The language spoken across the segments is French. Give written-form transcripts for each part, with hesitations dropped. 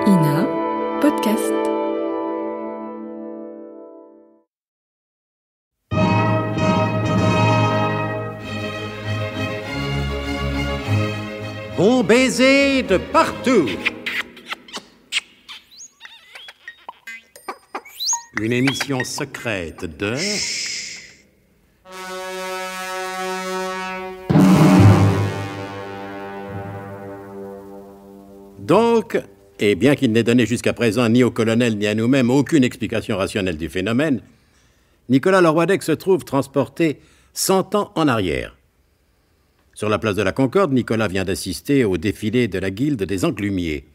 INA Podcast. Bon baiser de partout. Une émission secrète de... Donc, et bien qu'il n'ait donné jusqu'à présent ni au colonel ni à nous-mêmes aucune explication rationnelle du phénomène, Nicolas Loroidec se trouve transporté 100 ans en arrière. Sur la place de la Concorde, Nicolas vient d'assister au défilé de la guilde des enclumiers.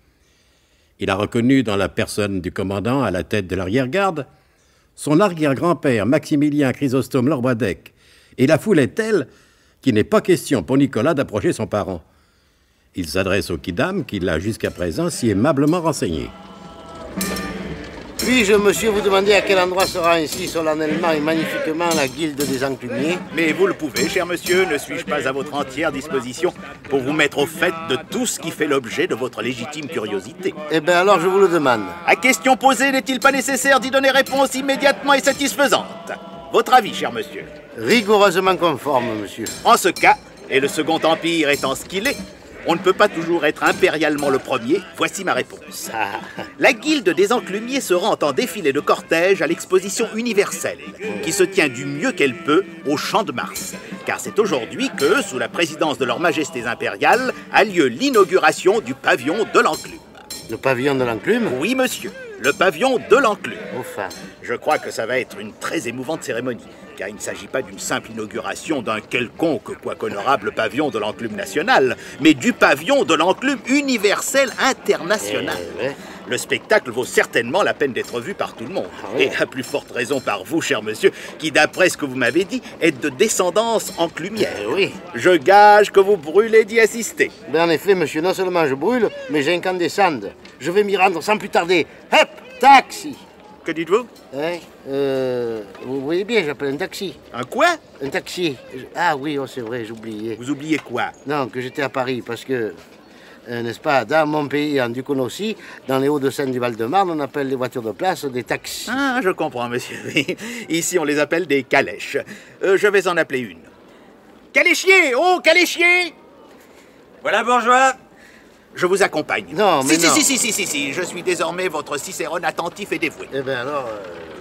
Il a reconnu dans la personne du commandant à la tête de l'arrière-garde son arrière-grand-père Maximilien Chrysostome Loroidec, et la foule est telle qu'il n'est pas question pour Nicolas d'approcher son parent. Il s'adresse au kidam qui l'a jusqu'à présent si aimablement renseigné. Puis-je, monsieur, vous demander à quel endroit sera ainsi solennellement et magnifiquement la guilde des enclumiers? Mais vous le pouvez, cher monsieur, ne suis-je pas à votre entière disposition pour vous mettre au fait de tout ce qui fait l'objet de votre légitime curiosité? Eh bien alors je vous le demande. À question posée, n'est-il pas nécessaire d'y donner réponse immédiatement et satisfaisante? Votre avis, cher monsieur? Rigoureusement conforme, monsieur. En ce cas, et le Second Empire étant ce qu'il est, on ne peut pas toujours être impérialement le premier. Voici ma réponse. La guilde des enclumiers se rend en défilé de cortège à l'exposition universelle, qui se tient du mieux qu'elle peut au Champ de Mars. Car c'est aujourd'hui que, sous la présidence de leurs majestés impériales, a lieu l'inauguration du pavillon de l'enclume. Le pavillon de l'enclume? Oui, monsieur, le pavillon de l'enclume. Enfin. Je crois que ça va être une très émouvante cérémonie, car il ne s'agit pas d'une simple inauguration d'un quelconque, quoique honorable pavillon de l'enclume national, mais du pavillon de l'enclume universel international. Le spectacle vaut certainement la peine d'être vu par tout le monde. Et à plus forte raison par vous, cher monsieur, qui, d'après ce que vous m'avez dit, êtes de descendance enclumière. Oui. Je gage que vous brûlez d'y assister. Ben en effet, monsieur, non seulement je brûle, mais j'incandescende. Je vais m'y rendre sans plus tarder. Hop, taxi! Que dites-vous? Hein? Vous voyez bien, j'appelle un taxi. Un quoi? Un taxi. Ah oui, oh, c'est vrai, j'oubliais. Vous oubliez quoi? Non, que j'étais à Paris, parce que, n'est-ce pas, dans mon pays, en Duconossie, dans les Hauts-de-Seine du Val-de-Marne, on appelle les voitures de place des taxis. Ah, je comprends, monsieur. Ici, on les appelle des calèches. Je vais en appeler une. Caléchier! Oh, caléchier! Voilà, bourgeois. Je vous accompagne. Non, mais non. Si, je suis désormais votre Cicérone attentif et dévoué. Eh bien alors...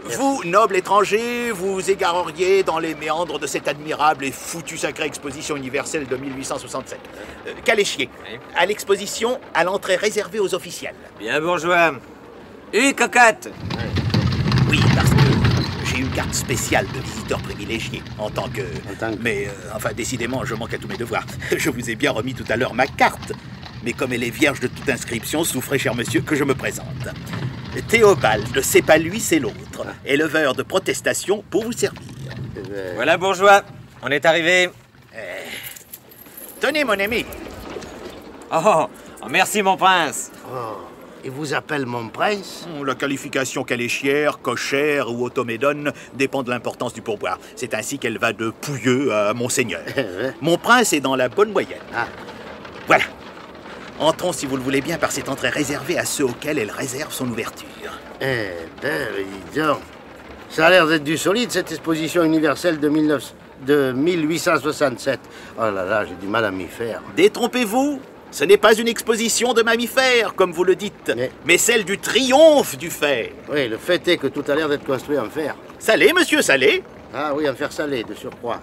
Vous, noble étranger, vous égareriez dans les méandres de cette admirable et foutue sacrée exposition universelle de 1867. Caléchier, à l'exposition, à l'entrée réservée aux officiels. Bien, bourgeois. Cocotte. Oui, parce que j'ai une carte spéciale de visiteur privilégié en tant que... Mais, enfin, décidément, je manque à tous mes devoirs. Je vous ai bien remis tout à l'heure ma carte. Mais comme elle est vierge de toute inscription, souffrez, cher monsieur, que je me présente. Théobald, c'est pas lui, c'est l'autre. Éleveur de protestation pour vous servir. Voilà, bourgeois. On est arrivé. Tenez, mon ami. Oh, merci, mon prince. Oh, il vous appelle mon prince? La qualification caléchière, cochère ou automédone dépend de l'importance du pourboire. C'est ainsi qu'elle va de Pouilleux à Monseigneur. Mon prince est dans la bonne moyenne. Voilà. Entrons, si vous le voulez bien, par cette entrée réservée à ceux auxquels elle réserve son ouverture. Eh ben, dis donc. Ça a l'air d'être du solide, cette exposition universelle de 1867. Oh là là, j'ai du mal à m'y faire. Détrompez-vous, ce n'est pas une exposition de mammifères, comme vous le dites, mais celle du triomphe du fer. Oui, le fait est que tout a l'air d'être construit en fer. Salé, monsieur, salé. Ah oui, en fer salé, de surcroît.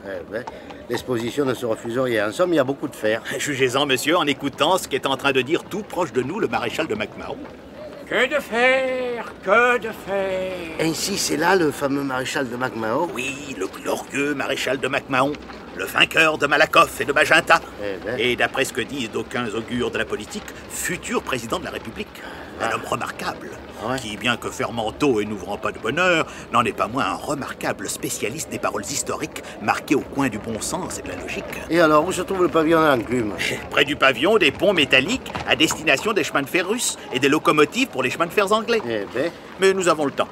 L'exposition ne se refuse rien. En somme, il y a beaucoup de fer. Jugez-en, monsieur, en écoutant ce qu'est en train de dire tout proche de nous le maréchal de MacMahon. Que de fer, que de fer. Ainsi, c'est là le fameux maréchal de MacMahon? Oui, le glorieux maréchal de MacMahon, le vainqueur de Malakoff et de Magenta. Et d'après ce que disent d'aucuns augures de la politique, futur président de la République. Un homme remarquable, qui, bien que fermenteau et n'ouvrant pas de bonheur, n'en est pas moins un remarquable spécialiste des paroles historiques marquées au coin du bon sens et de la logique. Et alors, où se trouve le pavillon de l'enclume? Près du pavillon, des ponts métalliques à destination des chemins de fer russes et des locomotives pour les chemins de fer anglais. Mais nous avons le temps.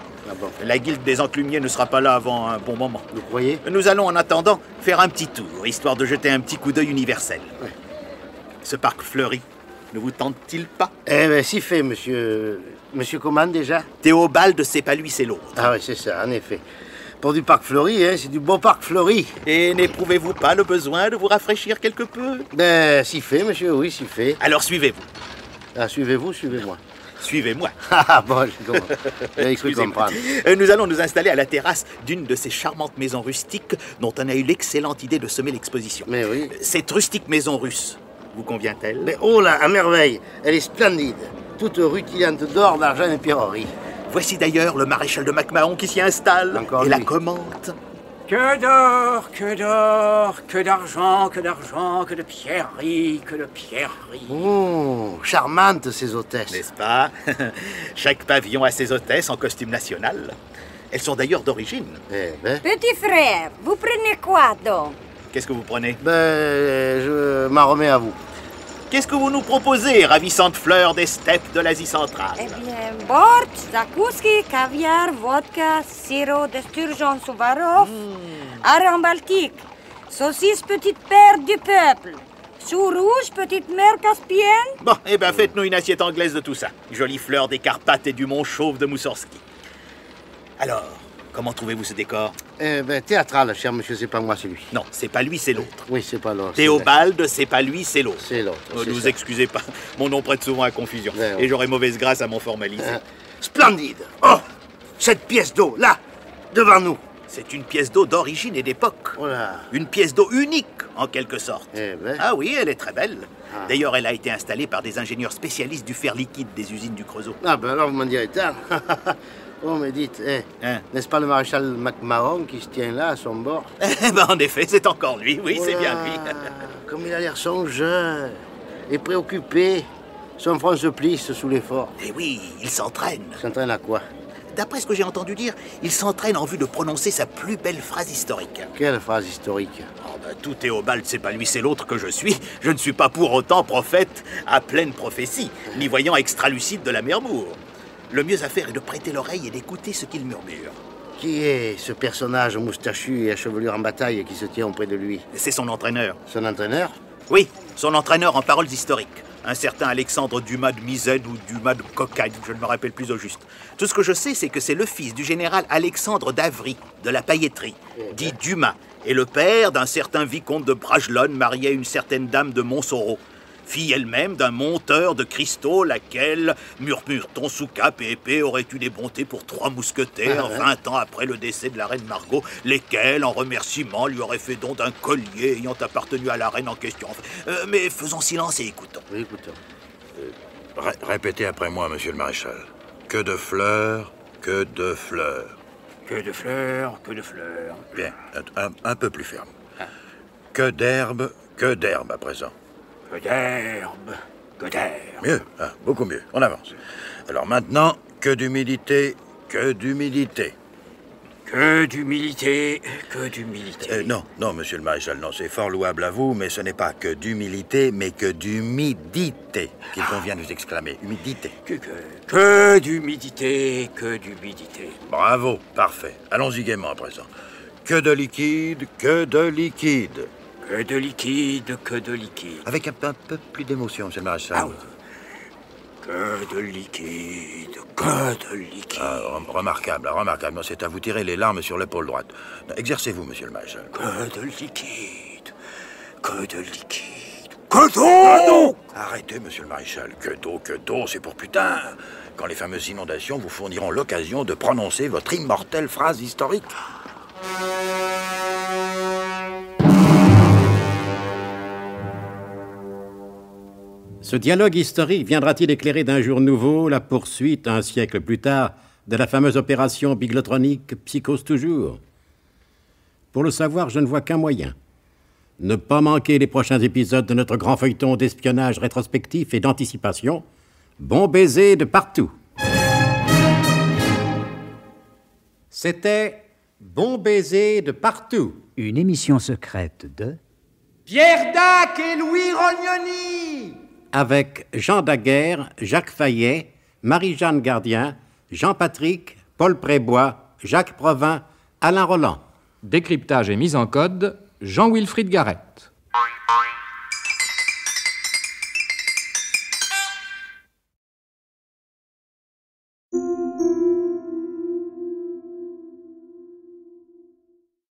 La guilde des enclumiers ne sera pas là avant un bon moment. Vous croyez? Nous allons en attendant faire un petit tour, histoire de jeter un petit coup d'œil universel. Ce parc fleuri, ne vous tente-t-il pas? Eh bien, si fait, monsieur... Monsieur comment, déjà? Théobald, c'est pas lui, c'est l'autre. Ah oui, c'est ça, en effet. Pour du parc fleuri, hein, c'est du beau parc fleuri. Et n'éprouvez-vous pas le besoin de vous rafraîchir quelque peu? Ben, si fait, monsieur, oui, si fait. Alors suivez-vous. Ah, suivez-vous, suivez-moi. Suivez-moi. Ah bon, j'ai cru comprendre. Nous allons nous installer à la terrasse d'une de ces charmantes maisons rustiques dont on a eu l'excellente idée de semer l'exposition. Mais oui. Cette rustique maison russe, vous convient-elle? Mais oh là, à merveille, elle est splendide. Toute rutilante d'or, d'argent et de pierreries. Voici d'ailleurs le maréchal de MacMahon qui s'y installe Encore et lui. la commente. Que d'or, que d'argent, que de pierreries, que de pierreries. Oh, charmantes ces hôtesses. N'est-ce pas? Chaque pavillon a ses hôtesses en costume national. Elles sont d'ailleurs d'origine. Eh ben, Petit frère, vous prenez quoi donc? Qu'est-ce que vous prenez? je m'en remets à vous. Qu'est-ce que vous nous proposez, ravissante fleur des steppes de l'Asie centrale? Eh bien, bord, zakouski, caviar, vodka, sirop d'esturgeon Souvarov, hareng baltique, saucisse petite paire du peuple, chou rouge, petite mer caspienne. Bon, eh ben faites-nous une assiette anglaise de tout ça. Jolie fleur des Carpates et du mont Chauve de Moussorski. Alors, comment trouvez-vous ce décor? Eh ben, théâtral, cher monsieur, c'est pas moi, c'est lui. Non, c'est pas lui, c'est l'autre. Oui, c'est pas l'autre. Théobald, c'est pas lui, c'est l'autre. C'est l'autre. Ne c'est vous ça. excusez pas, mon nom prête souvent à confusion. Ouais, ouais. Et j'aurai mauvaise grâce à m'en formaliser. Splendide. Oh, cette pièce d'eau, là, devant nous. C'est une pièce d'eau d'origine et d'époque. Oh là. Une pièce d'eau unique, en quelque sorte. Eh ben. Ah oui, elle est très belle. Ah. D'ailleurs, elle a été installée par des ingénieurs spécialistes du fer liquide des usines du Creusot. Ah ben alors, vous m'en direz tant. Oh, mais dites, Hein? n'est-ce pas le maréchal MacMahon qui se tient là, à son bord? Eh ben, en effet, c'est encore lui. Oui, c'est bien lui. Comme il a l'air songeur et préoccupé. Son front se plisse sous l'effort. Eh oui, il s'entraîne. Il s'entraîne à quoi? D'après ce que j'ai entendu dire, il s'entraîne en vue de prononcer sa plus belle phrase historique. Quelle phrase historique? Oh ben, tout Théobald, c'est pas lui, c'est l'autre que je suis. Je ne suis pas pour autant prophète à pleine prophétie, ni voyant extralucide de la Mermour. Le mieux à faire est de prêter l'oreille et d'écouter ce qu'il murmure. Qui est ce personnage moustachu et à chevelure en bataille qui se tient auprès de lui? C'est son entraîneur. Son entraîneur? Oui, son entraîneur en paroles historiques. Un certain Alexandre Dumas de Misène ou Dumas de Cocagne, je ne me rappelle plus au juste. Tout ce que je sais, c'est que c'est le fils du général Alexandre d'Avry, de la pailletterie, dit Dumas, et le père d'un certain vicomte de Bragelonne marié à une certaine dame de Montsoreau. Fille elle-même d'un monteur de cristaux, laquelle, murmure-t-on sous cap et épée, aurait eu des bontés pour 3 mousquetaires, 20 ans après le décès de la reine Margot, lesquels, en remerciement, lui auraient fait don d'un collier ayant appartenu à la reine en question. Mais faisons silence et écoutons. Oui, écoutons. Répétez après moi, monsieur le maréchal. Que de fleurs, que de fleurs. Que de fleurs, que de fleurs. Bien, un peu plus ferme. Que d'herbe à présent. Que d'herbe, que d'herbe. Mieux, beaucoup mieux. On avance. Alors maintenant, que d'humidité, que d'humidité. Que d'humilité, que d'humilité. Non, monsieur le maréchal, non, c'est fort louable à vous, mais ce n'est pas que d'humilité, mais que d'humidité qu'il convient de vous exclamer. Humidité. Que d'humidité, que d'humidité. Bravo, parfait. Allons-y gaiement à présent. Que de liquide, que de liquide. Que de liquide, que de liquide. Avec un peu plus d'émotion, monsieur le maréchal. Ah oui. Que de liquide, que de liquide. Remarquable. Non, c'est à vous tirer les larmes sur l'épaule droite. Exercez-vous, monsieur le maréchal. Que de liquide, que de liquide. Que d'eau! Arrêtez, monsieur le maréchal. Que d'eau, c'est pour plus tard. Quand les fameuses inondations vous fourniront l'occasion de prononcer votre immortelle phrase historique. Ce dialogue historique viendra-t-il éclairer d'un jour nouveau la poursuite, un siècle plus tard, de la fameuse opération biglotronique Psychose toujours? Pour le savoir, je ne vois qu'un moyen. Ne pas manquer les prochains épisodes de notre grand feuilleton d'espionnage rétrospectif et d'anticipation. Bon baiser de partout. C'était Bon baiser de partout. Une émission secrète de... Pierre Dac et Louis Rognoni. Avec Jean Daguerre, Jacques Fayet, Marie-Jeanne Gardien, Jean-Patrick, Paul Prébois, Jacques Provin, Alain Roland. Décryptage et mise en code, Jean-Wilfried Garrett.